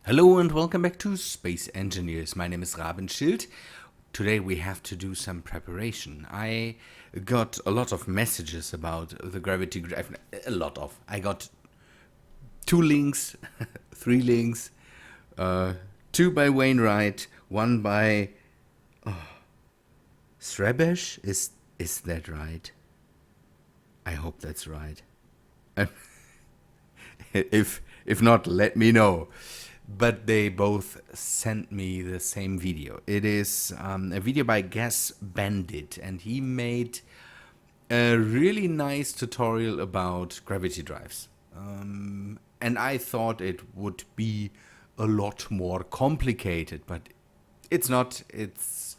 Hello and welcome back to Space Engineers. My name is Rabenschild. Today we have to do some preparation. I got a lot of messages about the gravity drive. I got 2 links, 3 links, two by Wainwright, one by Srebesh. Is that right? I hope that's right. If not, let me know. But they both sent me the same video. It is a video by Bandit, and he made a really nice tutorial about gravity drives. And I thought it would be a lot more complicated, but it's not. It's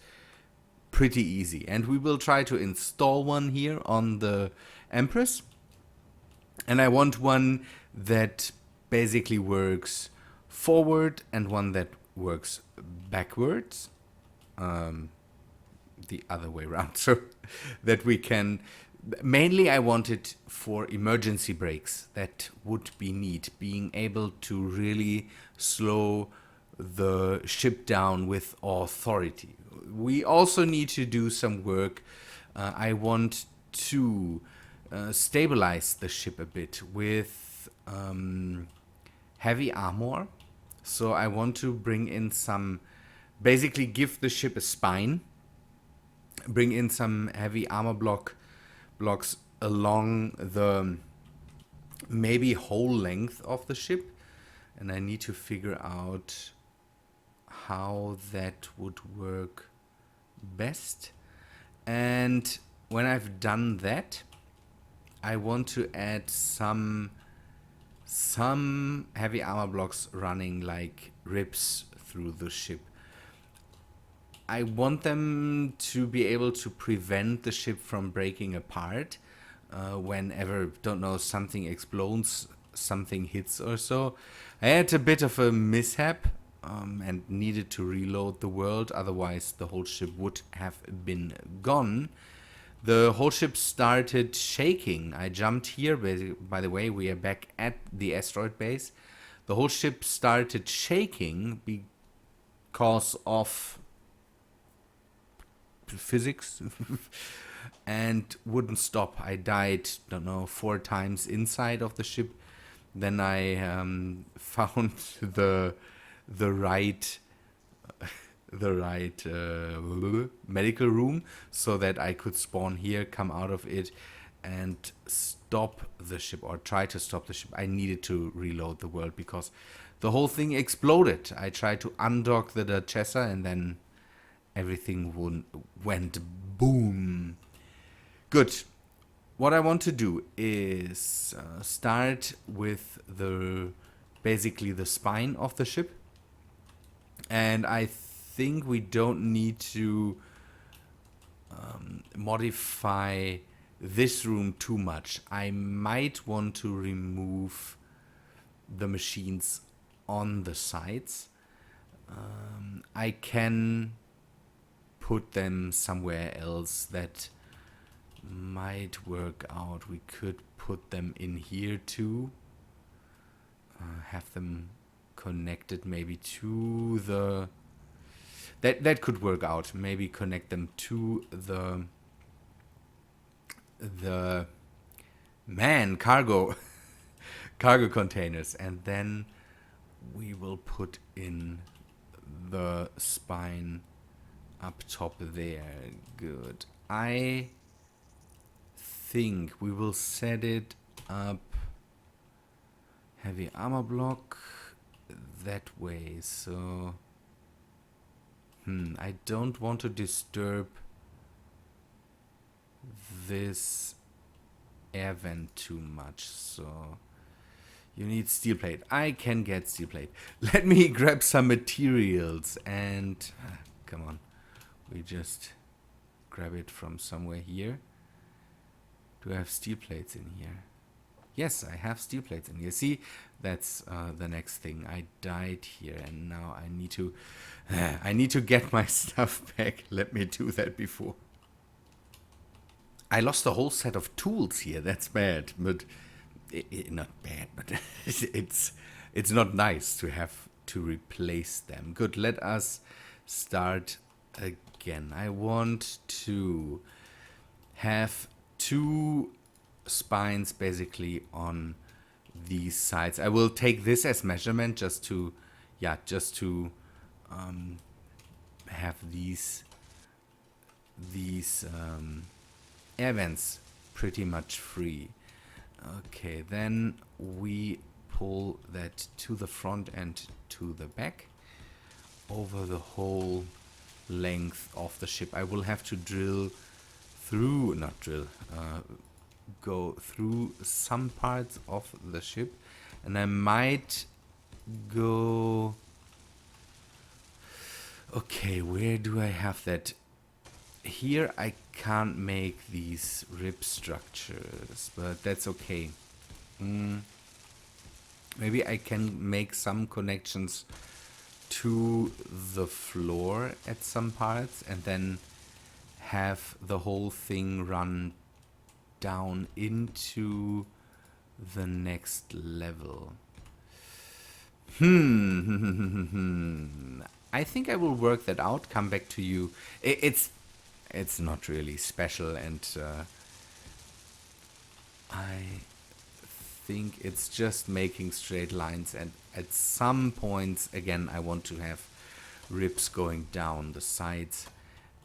pretty easy. And we will try to install one here on the Empress. And I want one that basically works forward and one that works backwards, the other way around, so that we can. Mainly I want it for emergency brakes. That would be neat, being able to really slow the ship down with authority. We also need to do some work. I want to stabilize the ship a bit with heavy armor. So I want to bring in some, basically give the ship a spine, bring in some heavy armor blocks along the maybe whole length of the ship. And I need to figure out how that would work best. And when I've done that, I want to add some heavy armor blocks running like ribs through the ship. I want them to be able to prevent the ship from breaking apart whenever, don't know, something explodes, something hits or so. I had a bit of a mishap and needed to reload the world, otherwise the whole ship would have been gone. The whole ship started shaking. I jumped here. By the way, we are back at the asteroid base. The whole ship started shaking because of physics and wouldn't stop. I died, don't know, 4 times inside of the ship. Then I found the right medical room so that I could spawn here, come out of it, and stop the ship, or try to stop the ship. I needed to reload the world because the whole thing exploded. I tried to undock the Duchessa and then everything went boom. Good. What I want to do is start with basically the spine of the ship. And I think we don't need to modify this room too much. I might want to remove the machines on the sides. I can put them somewhere else that might work out. We could put them in here too. Have them connected maybe to the... That could work out. Maybe connect them to the cargo cargo containers, and then we will put in the spine up top there. Good. I think we will set it up heavy armor block that way, so I don't want to disturb this air vent too much, so you need steel plate. I can get steel plate. Let me grab some materials and come on, we just grab it from somewhere here. Do I have steel plates in here? Yes, I have steel plates in here. See, that's the next thing. I died here, and now I need to get my stuff back. Let me do that before. I lost a whole set of tools here. That's bad, but not bad. But it's not nice to have to replace them. Good, let us start again. I want to have 2 spines basically on these sides. I will take this as measurement just to have these air vents pretty much free. Okay, then we pull that to the front and to the back over the whole length of the ship. I will have to go through some parts of the ship, and I might go... Okay, where do I have that? Here I can't make these rib structures, but that's okay. Maybe I can make some connections to the floor at some parts and then have the whole thing run down into the next level. I think I will work that out, come back to you. It's not really special, and I think it's just making straight lines, and at some points, again, I want to have ribs going down the sides,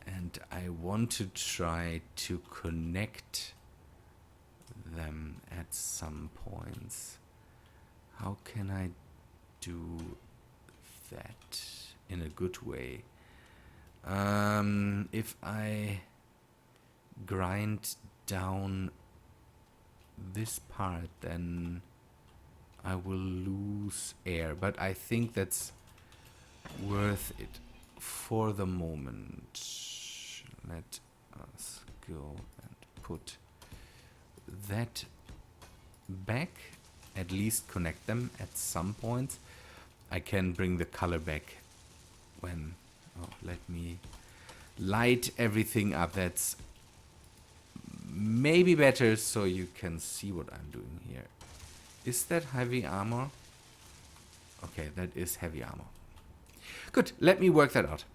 and I want to try to connect them at some points. How can I do that in a good way? If I grind down this part, then I will lose air, but I think that's worth it for the moment. Let us go and put that back, at least connect them at some points. I can bring the color back when... let me light everything up. That's maybe better so you can see what I'm doing here. Is that heavy armor? Okay, that is heavy armor. Good, let me work that out.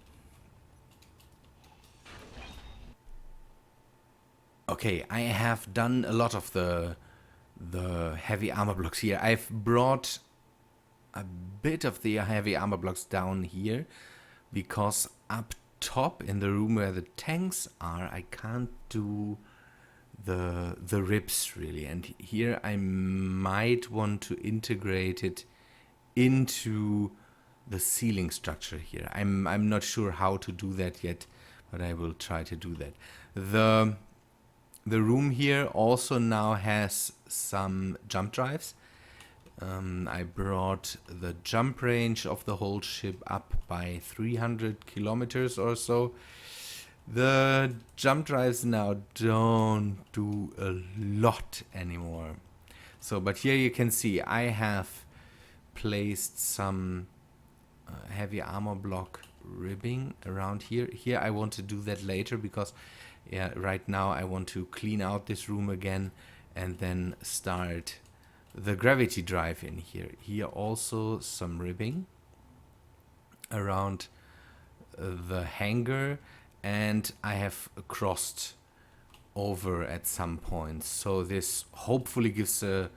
Okay, I have done a lot of the heavy armor blocks here. I've brought a bit of the heavy armor blocks down here because up top in the room where the tanks are, I can't do the ribs really, and here I might want to integrate it into the ceiling structure here. I'm not sure how to do that yet, but I will try to do that. The room here also now has some jump drives. I brought the jump range of the whole ship up by 300 kilometers or so. The jump drives now don't do a lot anymore. So, but here you can see I have placed some heavy armor block ribbing around here. Here I want to do that later because right now I want to clean out this room again and then start the gravity drive in here. Here also some ribbing around the hangar, and I have crossed over at some point. So this hopefully gives a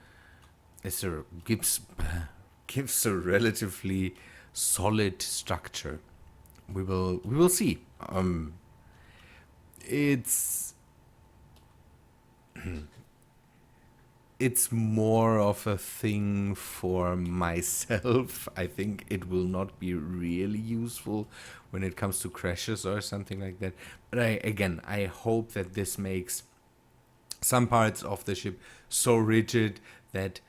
relatively solid structure. We will see. It's more of a thing for myself. I think it will not be really useful when it comes to crashes or something like that. But I hope that this makes some parts of the ship so rigid that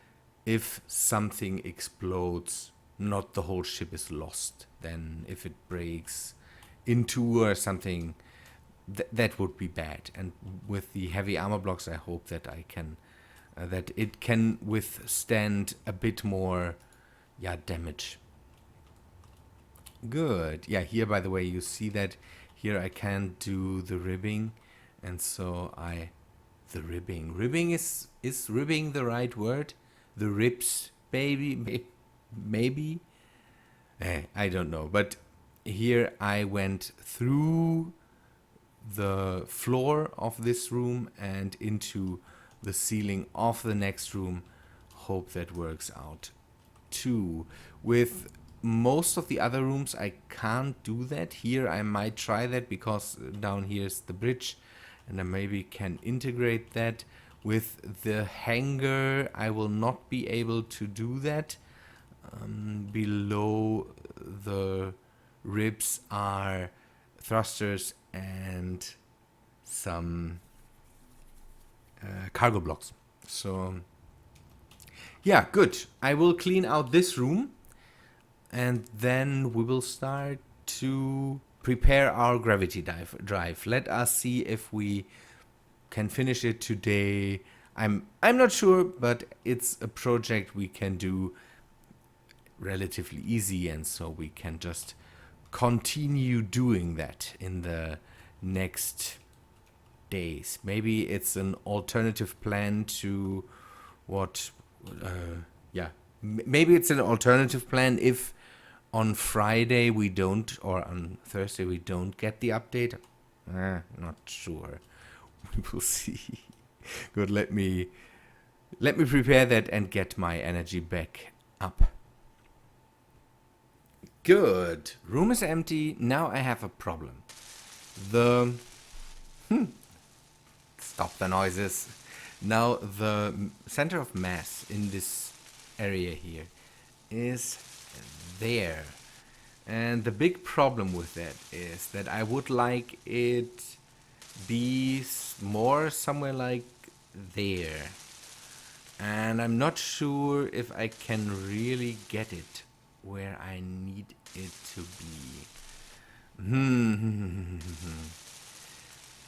if something explodes, not the whole ship is lost. Then if it breaks in two or something, that would be bad. And with the heavy armor blocks, I hope that I can... that it can withstand a bit more damage. Good. Yeah, here by the way you see that here I can't do the ribbing, and so the ribbing. Ribbing is ribbing the right word? The ribs, maybe. I don't know. But here I went through the floor of this room and into the ceiling of the next room. Hope that works out too. With most of the other rooms I can't do that. Here I might try that because down here is the bridge and I maybe can integrate that. With the hangar I will not be able to do that. Below the ribs are thrusters and some cargo blocks. So yeah, good. I will clean out this room and then we will start to prepare our gravity drive. Let us see if we can finish it today. I'm not sure, but it's a project we can do relatively easy, and so we can just continue doing that in the next days. Maybe it's an alternative plan to what maybe it's an alternative plan if on Friday we don't, or on Thursday we don't get the update. Not sure. We will see. Good, let me prepare that and get my energy back up. Good. Room is empty. Now I have a problem. Stop the noises. Now the center of mass in this area here is there. And the big problem with that is that I would like it be more somewhere like there. And I'm not sure if I can really get it where I need it to be.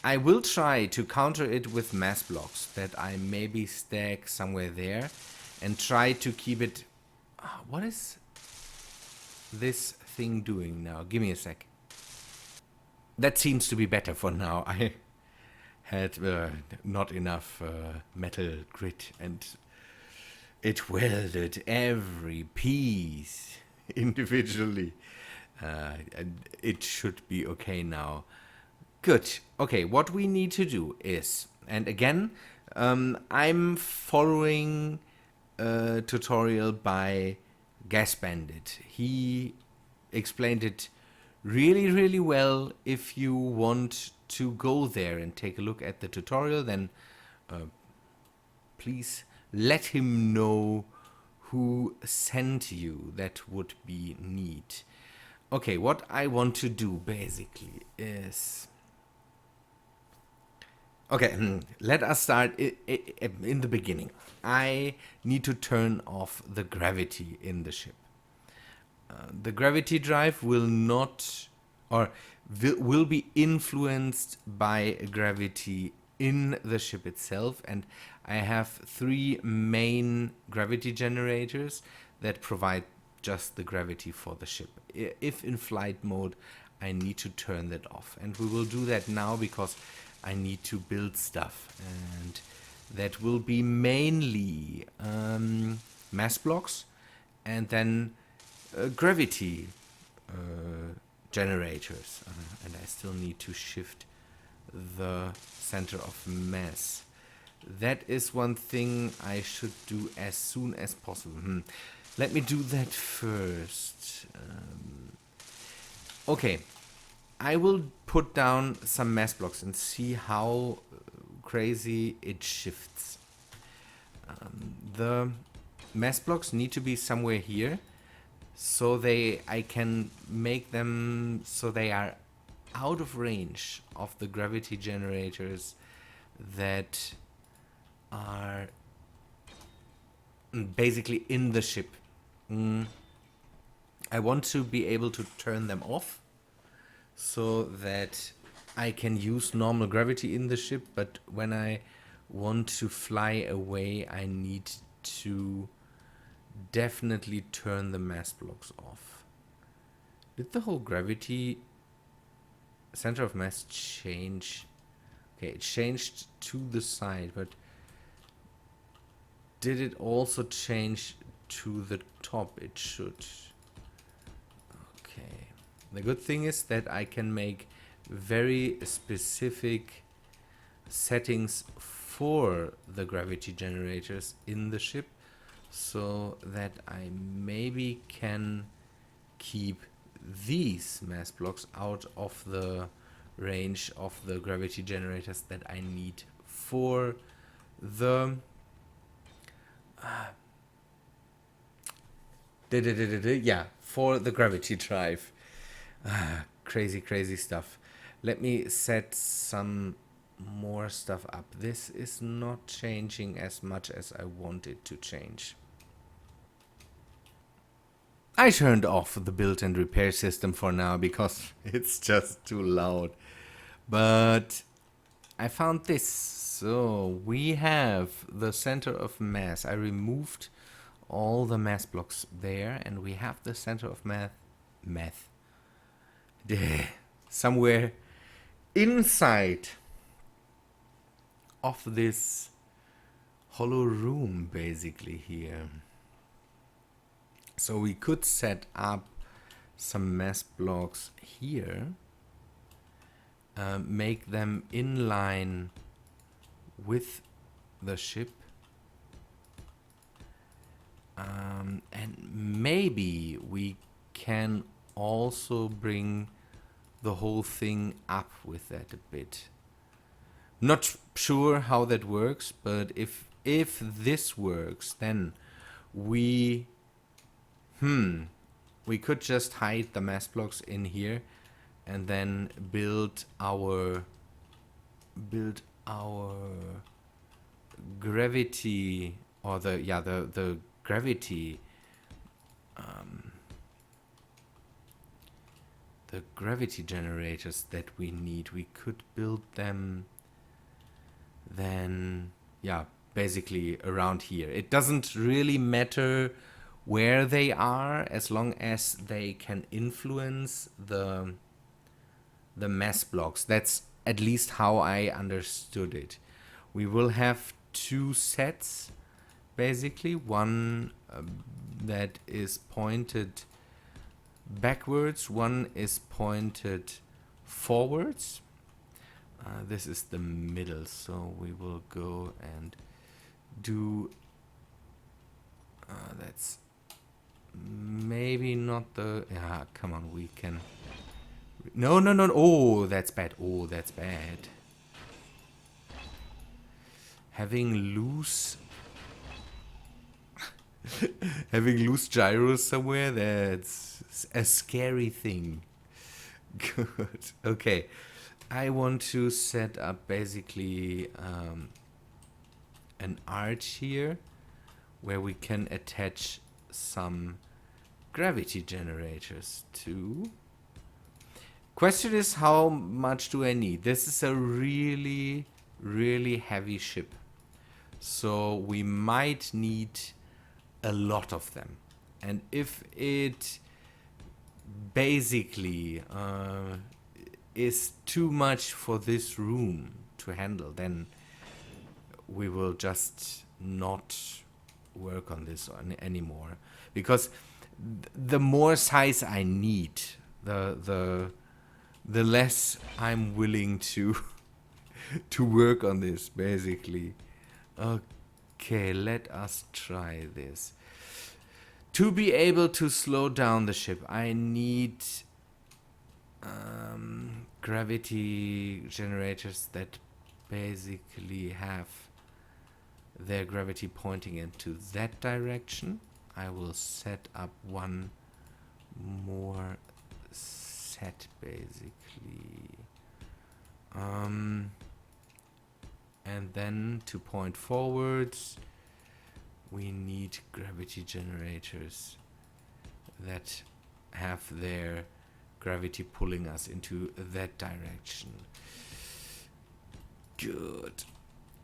I will try to counter it with mass blocks that I maybe stack somewhere there and try to keep it... What is this thing doing now? Give me a sec. That seems to be better for now. I had not enough metal grit and it welded every piece individually. And it should be okay now. Good. Okay, what we need to do is, and again, I'm following a tutorial by Bandit. He explained it really, really well. If you want to go there and take a look at the tutorial, then please let him know who sent you. That would be neat. Okay, what I want to do basically is... Okay, let us start in the beginning. I need to turn off the gravity in the ship. The gravity drive will not, or will be influenced by gravity in the ship itself, and I have 3 main gravity generators that provide just the gravity for the ship. If in flight mode, I need to turn that off, and we will do that now because I need to build stuff, and that will be mainly mass blocks and then gravity generators, and I still need to shift the center of mass. That is one thing I should do as soon as possible. Let me do that first. Okay, I will put down some mass blocks and see how crazy it shifts. The mass blocks need to be somewhere here, so I can make them so they are out of range of the gravity generators that are basically in the ship. I want to be able to turn them off so that I can use normal gravity in the ship, but when I want to fly away, I need to definitely turn the mass blocks off. Did the whole gravity center of mass change? Okay, it changed to the side, but did it also change to the top? It should. The good thing is that I can make very specific settings for the gravity generators in the ship, so that I maybe can keep these mass blocks out of the range of the gravity generators that I need for the for the gravity drive. Crazy stuff. Let me set some more stuff up. This is not changing as much as I want it to change. I turned off the build and repair system for now because it's just too loud. But I found this. So we have the center of mass. I removed all the mass blocks there, and we have the center of mass somewhere inside of this hollow room, basically here. So we could set up some mass blocks here, make them in line with the ship, and maybe we can also bring the whole thing up with that a bit. Not sure how that works, but if this works, then we could just hide the mass blocks in here and then build our gravity, or the gravity the gravity generators that we need. We could build them then, basically around here. It doesn't really matter where they are, as long as they can influence the mass blocks. That's at least how I understood it. We will have two sets, basically. One that is pointed backwards, one is pointed forwards. This is the middle, so we will go and do that's maybe not the come on, we can no, oh, that's bad. Having loose gyros somewhere, that's a scary thing. Good. Okay. I want to set up basically an arch here where we can attach some gravity generators to. Question is, how much do I need? This is a really heavy ship, so we might need a lot of them. And if it basically is too much for this room to handle, then we will just not work on this anymore, because the more size I need, the less I'm willing to work on this, basically. Okay, let us try this. To be able to slow down the ship, I need gravity generators that basically have their gravity pointing into that direction. I will set up one more set, basically. And then to point forwards, we need gravity generators that have their gravity pulling us into that direction. Good.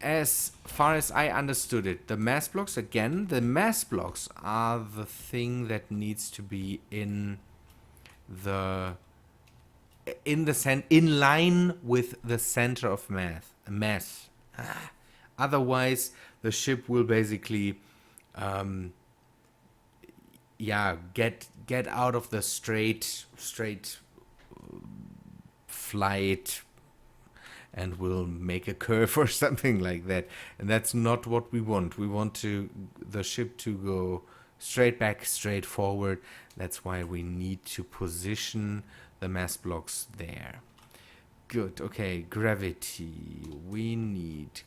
As far as I understood it, the mass blocks, again, the mass blocks are the thing that needs to be in line with the center of mass. Otherwise, the ship will basically yeah, get out of the straight flight, and we'll make a curve or something like that. And that's not what we want. We want the ship to go straight back, straight forward. That's why we need to position the mass blocks there. Good. Okay, gravity. We need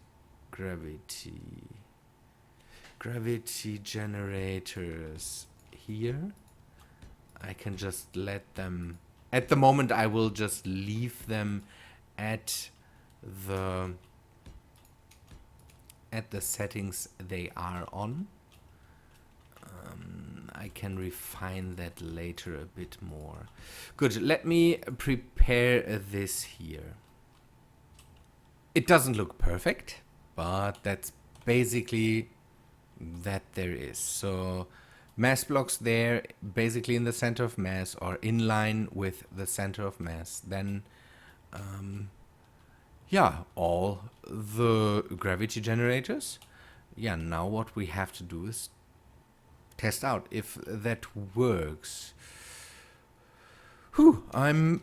gravity. Gravity generators here. I can just let them... At the moment, I will just leave them at the settings they are on. I can refine that later a bit more. Good, let me prepare this here. It doesn't look perfect, but that's basically that there is. So mass blocks there, basically in the center of mass or in line with the center of mass. Then yeah, all the gravity generators. Yeah, now what we have to do is test out if that works. Whew, I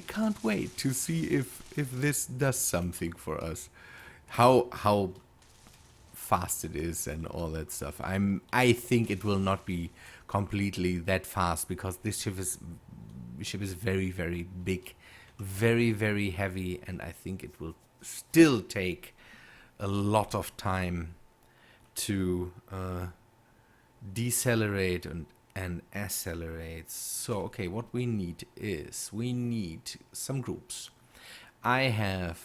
can't wait to see if this does something for us. How fast it is and all that stuff. I think it will not be completely that fast because this ship is very, very big, very, very heavy, and I think it will still take a lot of time to decelerate and accelerate. So, okay, what we need is we need some groups. I have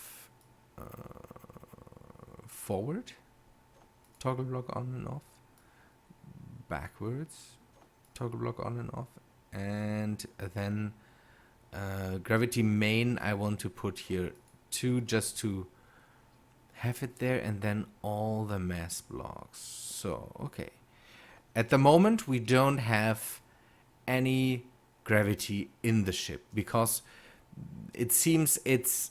forward, toggle block on and off, backwards, toggle block on and off, and then gravity main I want to put here 2 just to have it there, and then all the mass blocks. So, okay. At the moment, we don't have any gravity in the ship because it seems the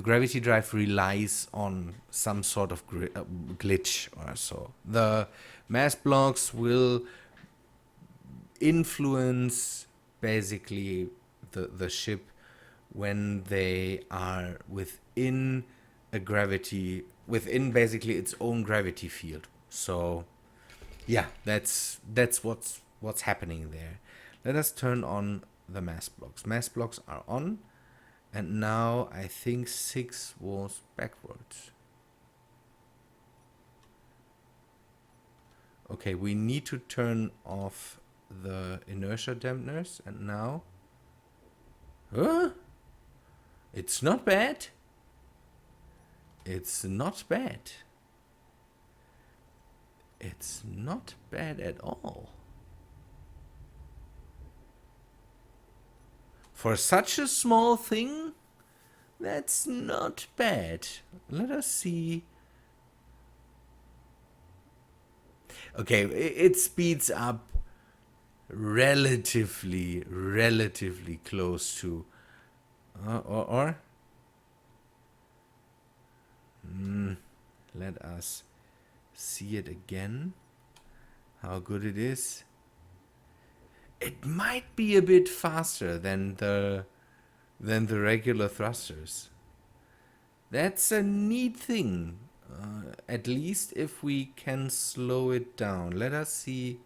gravity drive relies on some sort of glitch or so. The mass blocks will influence basically the ship when they are within a gravity, within basically its own gravity field. So yeah, that's what's happening there. Let us turn on the mass blocks. Mass blocks are on, and now I think 6 was backwards. Okay, we need to turn off the inertia dampeners, and now it's not bad. It's not bad. It's not bad at all. For such a small thing, that's not bad. Let us see. Okay, it speeds up relatively close to let us see it again, how good it is. It might be a bit faster than the regular thrusters. That's a neat thing. At least if we can slow it down. Let us see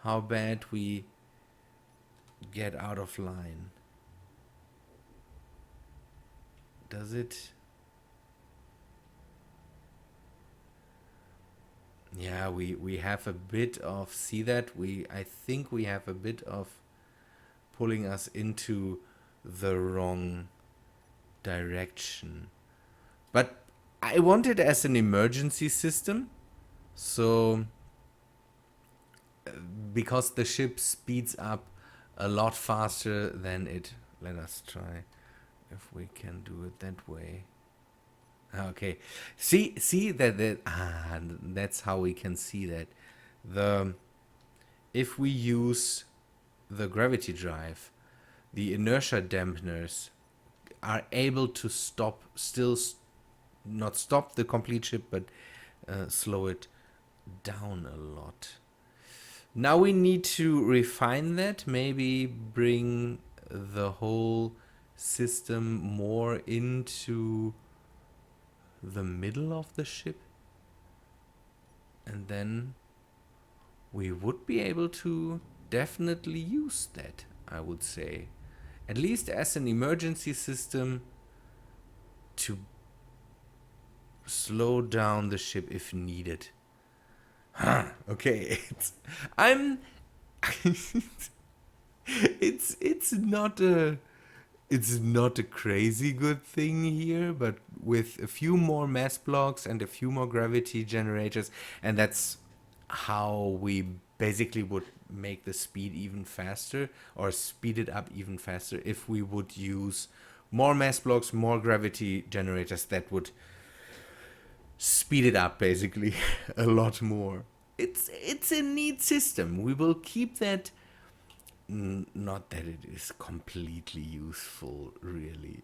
how bad we get out of line. Does it? Yeah, we have a bit of, see that? I think we have a bit of pulling us into the wrong direction. But I want it as an emergency system. So, because the ship speeds up a lot faster than it. Let us try if we can do it that way. Okay, see that's how we can see that if we use the gravity drive, the inertia dampeners are able to not stop the complete ship, but slow it down a lot. Now we need to refine that, maybe bring the whole system more into the middle of the ship, and then we would be able to definitely use that, I would say. At least as an emergency system to slow down the ship if needed. Okay, I'm it's not a crazy good thing here, but with a few more mass blocks and a few more gravity generators, and that's how we basically would make the speed even faster, or speed it up even faster, if we would use more mass blocks, more gravity generators. That would speed it up basically a lot more. It's a neat system. We will keep that. Not that it is completely useful, really,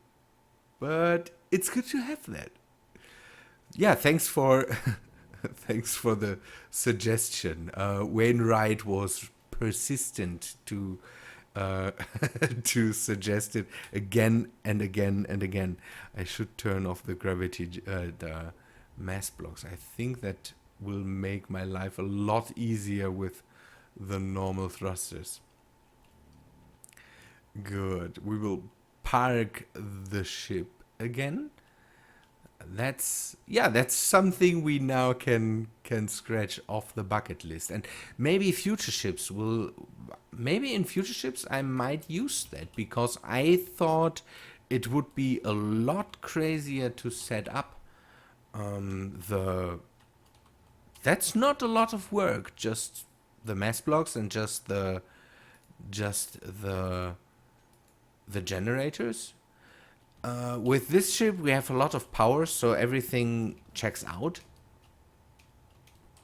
but it's good to have that. Yeah, thanks for thanks for the suggestion. Wainwright was persistent to to suggest it again and again and again. I should turn off the gravity, the mass blocks. I think that will make my life a lot easier with the normal thrusters. Good. We will park the ship again. That's something we now can scratch off the bucket list. And maybe in future ships I might use that, because I thought it would be a lot crazier to set up the that's not a lot of work, just the mass blocks and just the generators. With this ship, we have a lot of power, so everything checks out.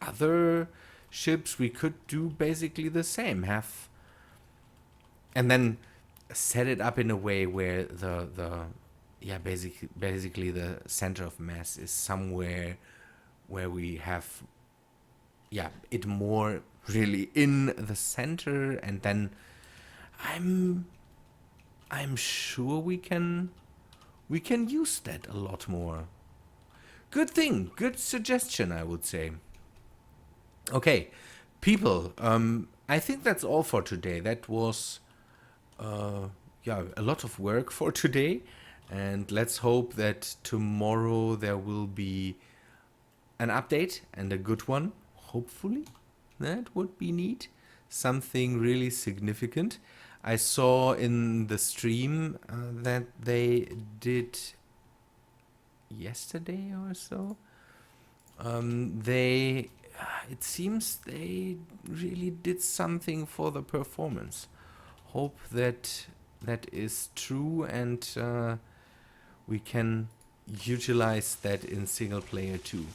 Other ships, we could do basically the same, and then set it up in a way where basically the center of mass is somewhere where we have it more really in the center, and then I'm sure we can use that a lot more. Good thing, good suggestion, I would say. Okay, people, I think that's all for today. That was a lot of work for today, and let's hope that tomorrow there will be an update, and a good one, hopefully. That would be neat. Something really significant. I saw in the stream that they did yesterday or so. It seems they really did something for the performance. Hope that is true, and we can utilize that in single player too.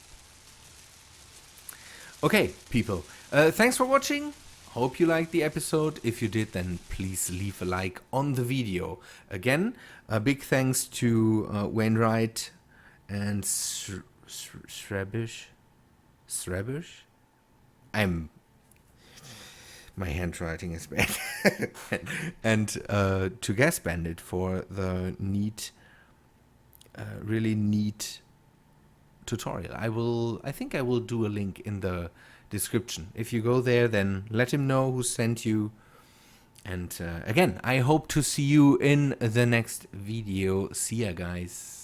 Okay, people, thanks for watching. Hope you liked the episode. If you did, then please leave a like on the video. Again, a big thanks to Wainwright and Srebish. My handwriting is bad. And to Gas Bandit for the really neat tutorial. I think I will do a link in the description. If you go there, then let him know who sent you. And again, I hope to see you in the next video. See ya, guys.